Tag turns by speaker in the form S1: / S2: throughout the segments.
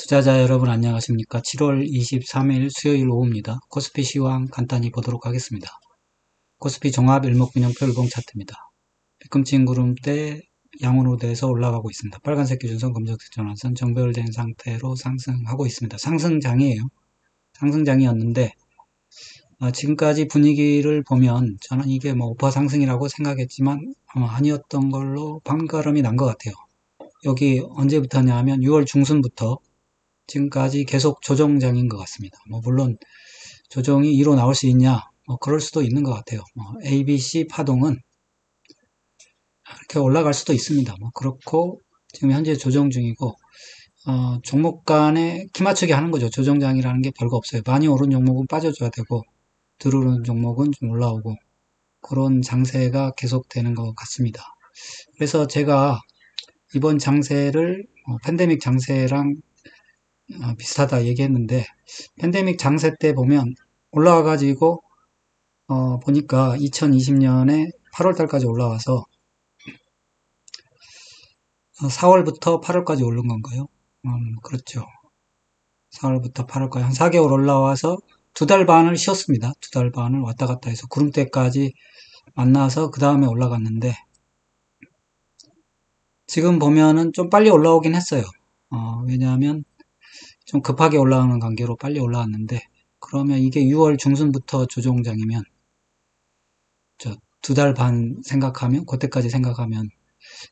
S1: 투자자 여러분 안녕하십니까? 7월 23일 수요일 오후입니다. 코스피 시황 간단히 보도록 하겠습니다. 코스피 종합 일목균형표 일봉 차트입니다. 뒤꿈치 구름대 양호노드에서 올라가고 있습니다. 빨간색 기준선, 검정색 전환선 정배열된 상태로 상승하고 있습니다. 상승장이에요. 상승장이었는데 지금까지 분위기를 보면 저는 이게 뭐 5% 상승이라고 생각했지만 아니었던 걸로 반가름이 난 것 같아요. 여기 언제부터냐 하면 6월 중순부터 지금까지 계속 조정장인 것 같습니다. 물론 조정이 2로 나올 수 있냐? 그럴 수도 있는 것 같아요. A, B, C 파동은 이렇게 올라갈 수도 있습니다. 그렇고 지금 현재 조정 중이고 종목 간에 키 맞추기 하는 거죠. 조정장이라는 게 별거 없어요. 많이 오른 종목은 빠져줘야 되고 들어오는 종목은 좀 올라오고 그런 장세가 계속되는 것 같습니다. 그래서 제가 이번 장세를 팬데믹 장세랑 비슷하다 얘기했는데 팬데믹 장세 때 보면 올라와가지고 보니까 2020년에 8월달까지 올라와서 4월부터 8월까지 오른 건가요? 그렇죠. 4월부터 8월까지 한 4개월 올라와서 2달 반을 쉬었습니다. 2달 반을 왔다 갔다 해서 구름대까지 만나서 그 다음에 올라갔는데 지금 보면은 좀 빨리 올라오긴 했어요. 왜냐하면 좀 급하게 올라오는 관계로 빨리 올라왔는데 그러면 이게 6월 중순부터 조정장이면 2달 반 생각하면 그때까지 생각하면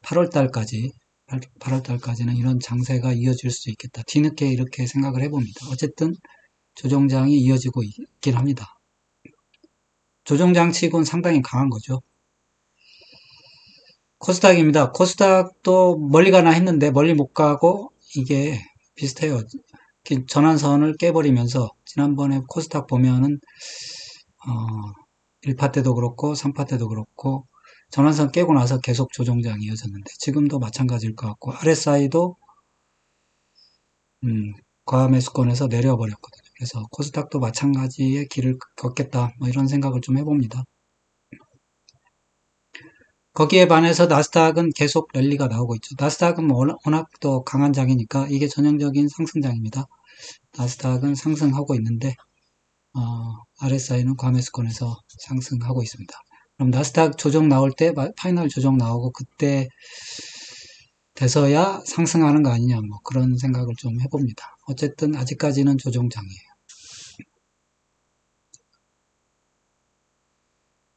S1: 8월달까지는 이런 장세가 이어질 수 있겠다. 뒤늦게 이렇게 생각을 해봅니다. 어쨌든 조정장이 이어지고 있긴 합니다. 조정장 치고는 상당히 강한 거죠. 코스닥입니다. 코스닥도 멀리 가나 했는데 멀리 못 가고 이게 비슷해요. 전환선을 깨버리면서 지난번에 코스닥 보면은 1파 때도 그렇고 3파 때도 그렇고 전환선 깨고 나서 계속 조정장이 이어졌는데 지금도 마찬가지일 것 같고 RSI도 과매수권에서 내려버렸거든요. 그래서 코스닥도 마찬가지의 길을 걷겠다 이런 생각을 좀 해봅니다. 거기에 반해서 나스닥은 계속 랠리가 나오고 있죠. 나스닥은 워낙 또 강한 장이니까 이게 전형적인 상승장입니다. 나스닥은 상승하고 있는데 RSI는 과매수권에서 상승하고 있습니다. 그럼 나스닥 조정 나올 때 파이널 조정 나오고 그때 돼서야 상승하는 거 아니냐 그런 생각을 좀 해봅니다. 어쨌든 아직까지는 조정장이에요.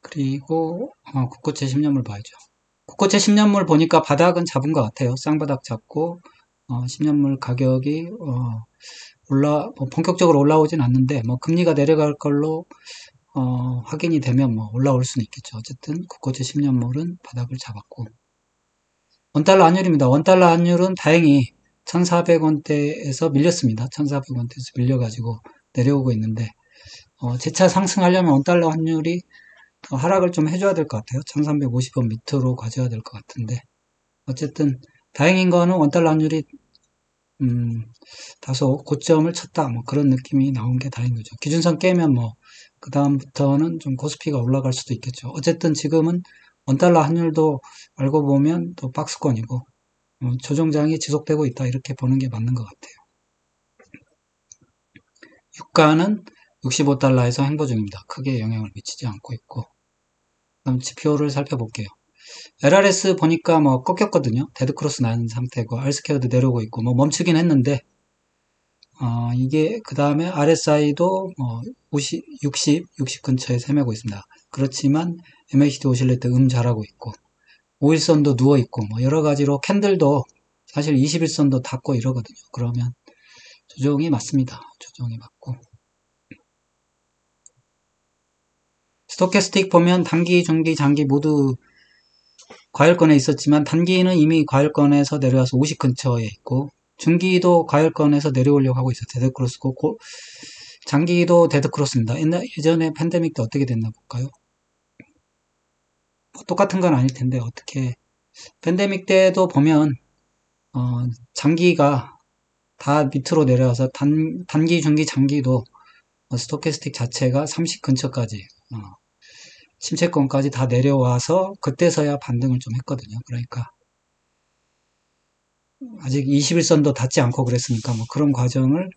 S1: 그리고 국고채 10년물 봐야죠. 국고채 10년물 보니까 바닥은 잡은 것 같아요. 쌍바닥 잡고 10년물 가격이 본격적으로 올라오진 않는데 금리가 내려갈 걸로 확인이 되면 올라올 수는 있겠죠. 어쨌든 국고채 10년물은 바닥을 잡았고 원달러 환율입니다. 원달러 환율은 다행히 1,400원대에서 밀렸습니다. 1,400원대에서 밀려가지고 내려오고 있는데 재차 상승하려면 원달러 환율이 더 하락을 좀 해줘야 될 것 같아요. 1,350원 밑으로 가져야 될 것 같은데 어쨌든 다행인 거는 원달러 환율이 다소 고점을 쳤다 그런 느낌이 나온 게 다행인 거죠. 기준선 깨면 그 다음부터는 좀 코스피가 올라갈 수도 있겠죠. 어쨌든 지금은 원달러 환율도 알고 보면 또 박스권이고 조정장이 지속되고 있다 이렇게 보는 게 맞는 것 같아요. 유가는 65달러에서 행보 중입니다. 크게 영향을 미치지 않고 있고 그럼 지표를 살펴볼게요. LRS 보니까 꺾였거든요. 데드크로스 난 상태고 R스퀘어도 내려오고 있고 멈추긴 했는데 이게 그 다음에 RSI도 60 근처에 세매고 있습니다. 그렇지만 MACD 오실레이터 잘하고 있고 5일선도 누워있고 여러 가지로 캔들도 사실 21선도 닿고 이러거든요. 그러면 조정이 맞습니다. 조정이 맞고 스토캐스틱 보면 단기, 중기, 장기 모두 과열권에 있었지만 단기는 이미 과열권에서 내려와서 50 근처에 있고 중기도 과열권에서 내려오려고 하고 있어요. 데드크로스고 장기도 데드크로스입니다. 예전에 팬데믹 때 어떻게 됐나 볼까요? 똑같은 건 아닐 텐데 어떻게 팬데믹 때도 보면 장기가 다 밑으로 내려와서 단기, 중기, 장기도 스토캐스틱 자체가 30 근처까지 침체권까지 다 내려와서 그때서야 반등을 좀 했거든요. 그러니까 아직 21선도 닿지 않고 그랬으니까 뭐 그런 과정을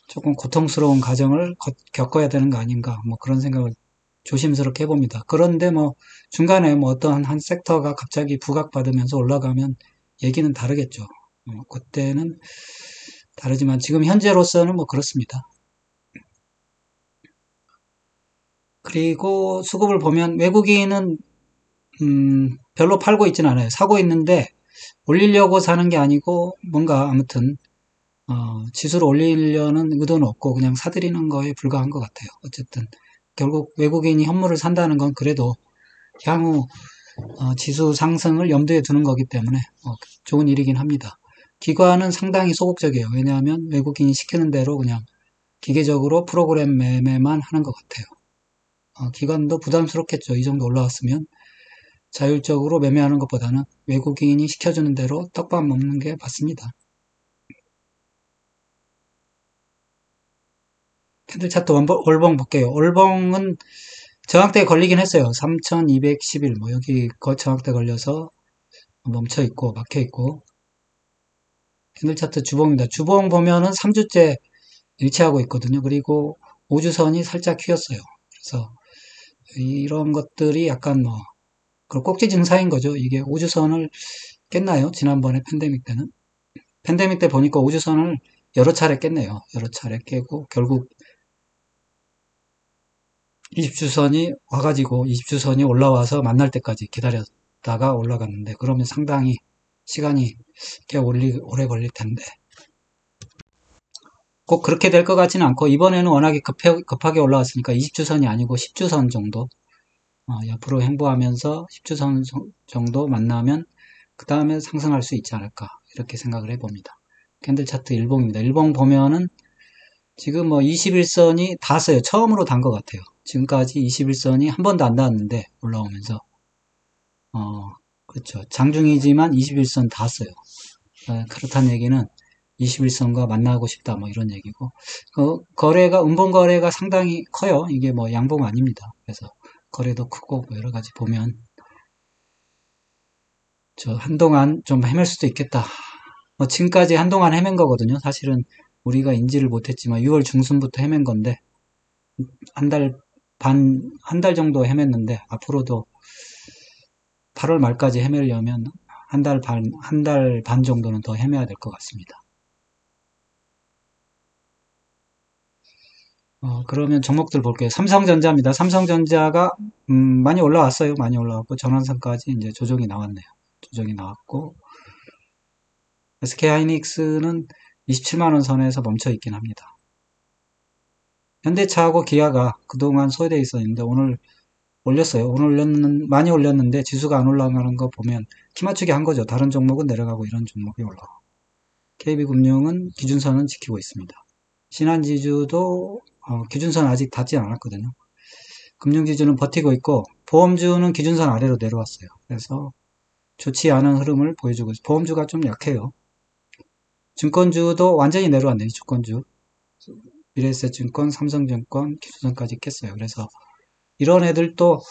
S1: 조금 고통스러운 과정을 겪어야 되는 거 아닌가 뭐 그런 생각을 조심스럽게 해봅니다. 그런데 뭐 중간에 뭐 어떤 한 섹터가 갑자기 부각받으면서 올라가면 얘기는 다르겠죠. 그때는 다르지만 지금 현재로서는 뭐 그렇습니다. 그리고 수급을 보면 외국인은 별로 팔고 있지는 않아요. 사고 있는데 올리려고 사는 게 아니고 뭔가 아무튼 지수를 올리려는 의도는 없고 그냥 사들이는 거에 불과한 것 같아요. 어쨌든 결국 외국인이 현물을 산다는 건 그래도 향후 지수 상승을 염두에 두는 거기 때문에 좋은 일이긴 합니다. 기관은 상당히 소극적이에요. 왜냐하면 외국인이 시키는 대로 그냥 기계적으로 프로그램 매매만 하는 것 같아요. 기관도 부담스럽겠죠. 이 정도 올라왔으면 자율적으로 매매하는 것보다는 외국인이 시켜주는 대로 떡밥 먹는 게 맞습니다. 캔들 차트 월봉 볼게요. 월봉은 저항대에 걸리긴 했어요. 3211, 뭐 여기 저항대 걸려서 멈춰 있고, 막혀 있고. 캔들 차트 주봉입니다. 주봉 보면은 3주째 일치하고 있거든요. 그리고 5주선이 살짝 휘었어요. 그래서 이런 것들이 약간 뭐, 그 꼭지 증사인 거죠. 이게 5주선을 깼나요? 지난번에 팬데믹 때는. 팬데믹 때 보니까 5주선을 여러 차례 깼네요. 여러 차례 깨고, 결국 20주선이 와가지고 20주선이 올라와서 만날 때까지 기다렸다가 올라갔는데 그러면 상당히 시간이 꽤 오래 걸릴 텐데 꼭 그렇게 될 것 같지는 않고 이번에는 워낙에 급하게 올라왔으니까 20주선이 아니고 10주선 정도 옆으로 행보하면서 10주선 정도 만나면 그 다음에 상승할 수 있지 않을까 이렇게 생각을 해봅니다. 캔들 차트 일봉입니다. 일봉 보면은 지금 뭐 21선이 닿았어요. 처음으로 단 것 같아요. 지금까지 21선이 한 번도 안 닿았는데 올라오면서 그렇죠. 장중이지만 21선 닿았어요. 그렇다는 얘기는 21선과 만나고 싶다 뭐 이런 얘기고 거래가 음봉 거래가 상당히 커요. 이게 뭐 양봉 아닙니다. 그래서 거래도 크고 뭐 여러 가지 보면 저 한동안 좀 헤맬 수도 있겠다. 뭐 지금까지 한동안 헤맨 거거든요. 사실은 우리가 인지를 못했지만 6월 중순부터 헤맨 건데 한 달 한 달 정도 헤맸는데 앞으로도 8월 말까지 헤매려면 한 달 반 정도는 더 헤매야 될 것 같습니다. 그러면 종목들 볼게요. 삼성전자입니다. 삼성전자가, 많이 올라왔어요. 많이 올라왔고, 전환선까지 이제 조정이 나왔네요. 조정이 나왔고, SK하이닉스는 27만원 선에서 멈춰 있긴 합니다. 현대차하고 기아가 그동안 소외되어 있었는데, 오늘 올렸어요. 많이 올렸는데, 지수가 안 올라가는 거 보면, 키 맞추기 한 거죠. 다른 종목은 내려가고, 이런 종목이 올라가고. KB금융은 기준선은 지키고 있습니다. 신한지주도 기준선 아직 닿지 않았거든요. 금융지주는 버티고 있고 보험주는 기준선 아래로 내려왔어요. 그래서 좋지 않은 흐름을 보여주고 있어요. 보험주가 좀 약해요. 증권주도 완전히 내려왔네요. 주권주. 미래에셋증권, 삼성증권 기준선까지 깼어요. 그래서 이런 애들도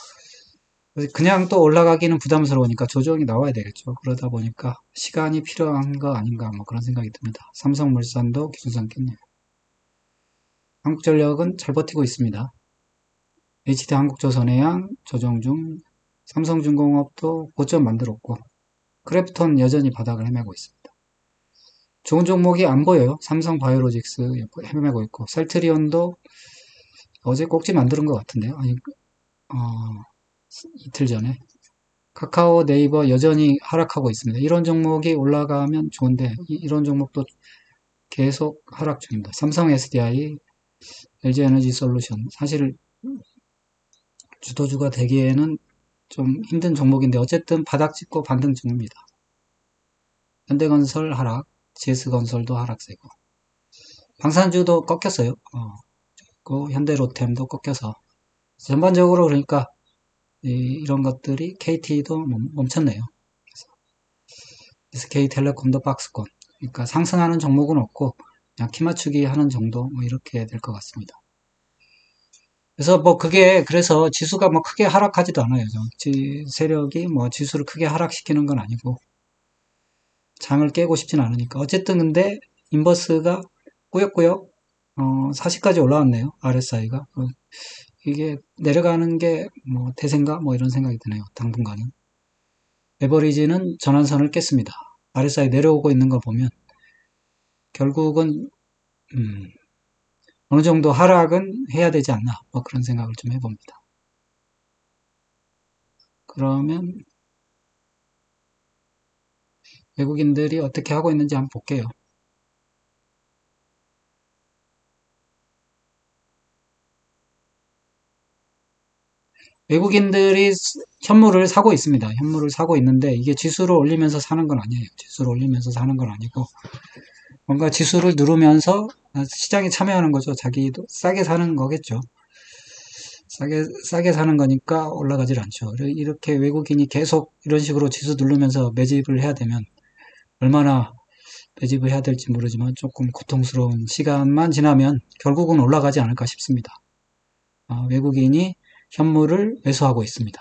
S1: 그냥 또 올라가기는 부담스러우니까 조정이 나와야 되겠죠. 그러다 보니까 시간이 필요한 거 아닌가 뭐 그런 생각이 듭니다. 삼성물산도 기준선 깼네요. 한국전력은 잘 버티고 있습니다. HD한국조선해양 조정 중, 삼성중공업도 고점 만들었고, 크래프톤 여전히 바닥을 헤매고 있습니다. 좋은 종목이 안 보여요. 삼성바이오로직스 헤매고 있고, 셀트리온도 어제 꼭지 만드는 것 같은데요. 아니, 이틀 전에. 카카오 네이버 여전히 하락하고 있습니다. 이런 종목이 올라가면 좋은데, 이런 종목도 계속 하락 중입니다. 삼성 SDI, LG에너지솔루션. 사실 주도주가 되기에는 좀 힘든 종목인데 어쨌든 바닥 찍고 반등 중입니다. 현대건설 하락, GS건설도 하락세고 방산주도 꺾였어요. 현대로템도 꺾여서 전반적으로 그러니까 이런 것들이 KT도 멈췄네요. SK텔레콤도 박스권. 그러니까 상승하는 종목은 없고 그냥 키 맞추기 하는 정도 뭐 이렇게 될 것 같습니다. 그래서 뭐 그래서 지수가 뭐 크게 하락하지도 않아요. 세력이 뭐 지수를 크게 하락시키는 건 아니고 장을 깨고 싶진 않으니까. 어쨌든 근데 인버스가 꾸역꾸역 40까지 올라왔네요. RSI가. 이게 내려가는 게 뭐 대세인가 뭐 이런 생각이 드네요. 당분간은. 에버리지는 전환선을 깼습니다. RSI 내려오고 있는 거 보면 결국은 어느 정도 하락은 해야 되지 않나 뭐 그런 생각을 좀 해봅니다. 그러면 외국인들이 어떻게 하고 있는지 한번 볼게요. 외국인들이 현물을 사고 있습니다. 현물을 사고 있는데 이게 지수를 올리면서 사는 건 아니에요. 지수를 올리면서 사는 건 아니고 뭔가 지수를 누르면서 시장에 참여하는 거죠. 자기도 싸게 사는 거겠죠. 싸게 사는 거니까 올라가질 않죠. 이렇게 외국인이 계속 이런 식으로 지수 누르면서 매집을 해야 되면 얼마나 매집을 해야 될지 모르지만 조금 고통스러운 시간만 지나면 결국은 올라가지 않을까 싶습니다. 외국인이 현물을 매수하고 있습니다.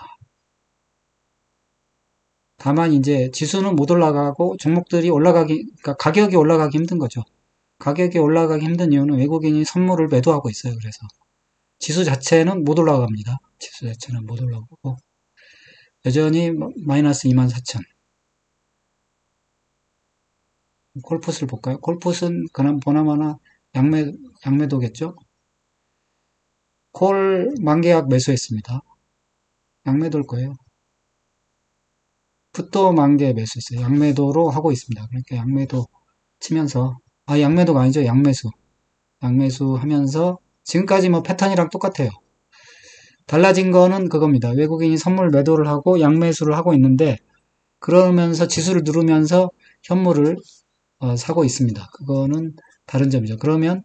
S1: 다만 이제 지수는 못 올라가고 종목들이 그러니까 가격이 올라가기 힘든 거죠. 가격이 올라가기 힘든 이유는 외국인이 선물을 매도하고 있어요. 그래서 지수 자체는 못 올라갑니다. 지수 자체는 못 올라가고 여전히 마이너스 24,000. 콜풋을 볼까요? 콜풋은 그나마 보나마나 양매도겠죠? 콜 만계약 매수했습니다. 양매도일 거예요. 풋도 만개 매수했어요. 양매도로 하고 있습니다. 그러니까 양매도 치면서 양매도가 아니죠. 양매수. 양매수 하면서 지금까지 뭐 패턴이랑 똑같아요. 달라진 거는 그겁니다. 외국인이 선물 매도를 하고 양매수를 하고 있는데 그러면서 지수를 누르면서 현물을 사고 있습니다. 그거는 다른 점이죠. 그러면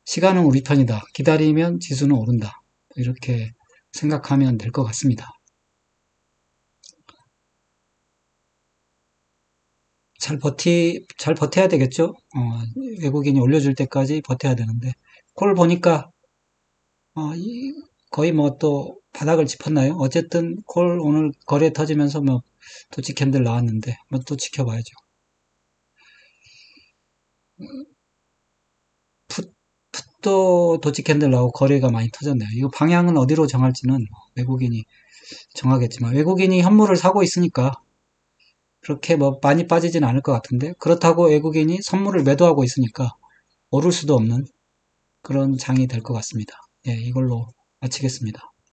S1: 시간은 우리 편이다. 기다리면 지수는 오른다. 이렇게 생각하면 될 것 같습니다. 잘 버텨야 되겠죠? 외국인이 올려줄 때까지 버텨야 되는데. 콜 보니까, 거의 뭐 또 바닥을 짚었나요? 어쨌든 콜 오늘 거래 터지면서 뭐 도치 캔들 나왔는데, 뭐 또 지켜봐야죠. 풋도 도치 캔들 나오고 거래가 많이 터졌네요. 이거 방향은 어디로 정할지는 외국인이 정하겠지만, 외국인이 현물을 사고 있으니까, 그렇게 뭐 많이 빠지진 않을 것 같은데, 그렇다고 외국인이 선물을 매도하고 있으니까, 오를 수도 없는 그런 장이 될 것 같습니다. 예, 이걸로 마치겠습니다.